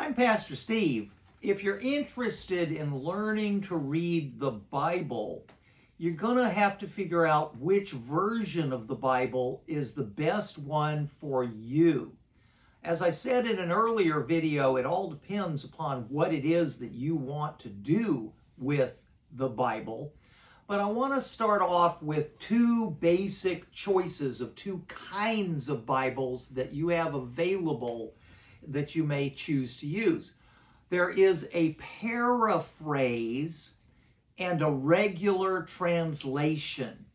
I'm Pastor Steve. If you're interested in learning to read the Bible, you're going to have to figure out which version of the Bible is the best one for you. As I said in an earlier video, it all depends upon what it is that you want to do with the Bible. But I want to start off with two basic choices of two kinds of Bibles that you have available that you may choose to use. There is a paraphrase and a regular translation.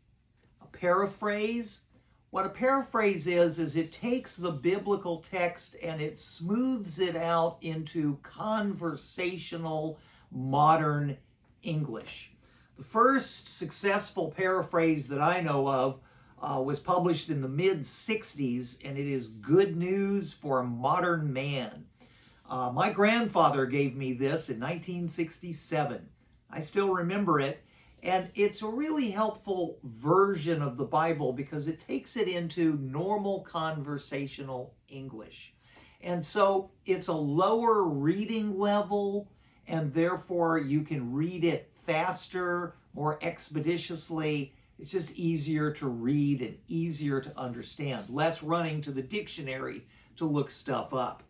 A paraphrase, what a paraphrase is it takes the biblical text and it smooths it out into conversational modern English. The first successful paraphrase that I know of was published in the mid-60s, and it is Good News for a Modern Man. My grandfather gave me this in 1967. I still remember it, and it's a really helpful version of the Bible because it takes it into normal conversational English. And so it's a lower reading level, and therefore you can read it faster, more expeditiously. It's just easier to read and easier to understand, less running to the dictionary to look stuff up.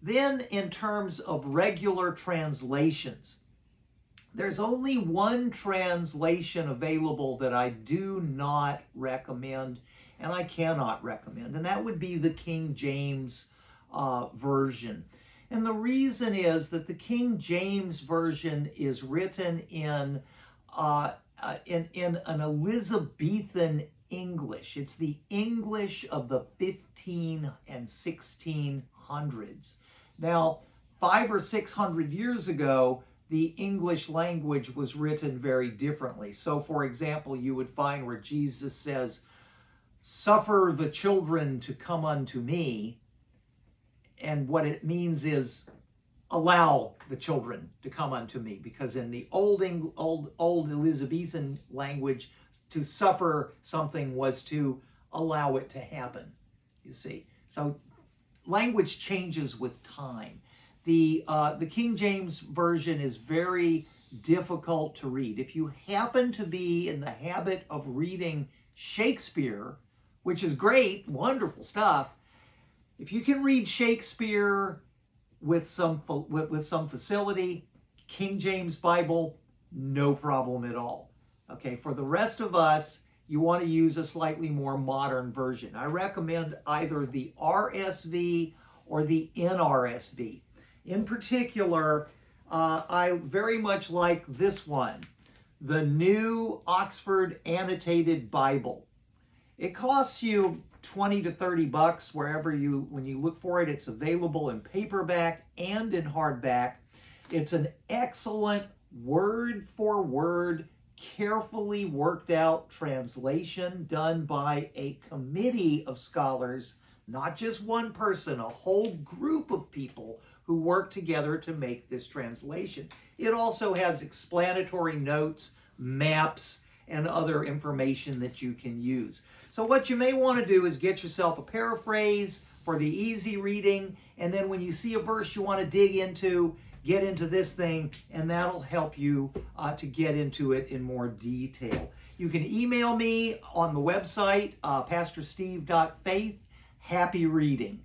Then in terms of regular translations, there's only one translation available that I do not recommend, and I cannot recommend, and that would be the King James version. And the reason is that the King James Version is written in an Elizabethan English. It's the English of the 15 and 1600s. Now, 500 or 600 years ago, the English language was written very differently. So, for example, you would find where Jesus says, "Suffer the children to come unto me," and what it means is allow the children to come unto me, because in the old Elizabethan language, to suffer something was to allow it to happen, you see. So language changes with time. The King James Version is very difficult to read. If you happen to be in the habit of reading Shakespeare, which is great, wonderful stuff, if you can read Shakespeare with some facility, King James Bible, no problem at all. Okay, for the rest of us, you want to use a slightly more modern version. I recommend either the RSV or the NRSV. In particular, I very much like this one, the New Oxford Annotated Bible. It costs you $20 to $30 when you look for it. It's available in paperback and in hardback. It's an excellent word for word, carefully worked out translation done by a committee of scholars, not just one person, a whole group of people who work together to make this translation. It also has explanatory notes, maps, and other information that you can use. So what you may want to do is get yourself a paraphrase for the easy reading, and then when you see a verse you want to dig into, get into this thing, and that'll help you to get into it in more detail. You can email me on the website, pastorsteve.faith. Happy reading.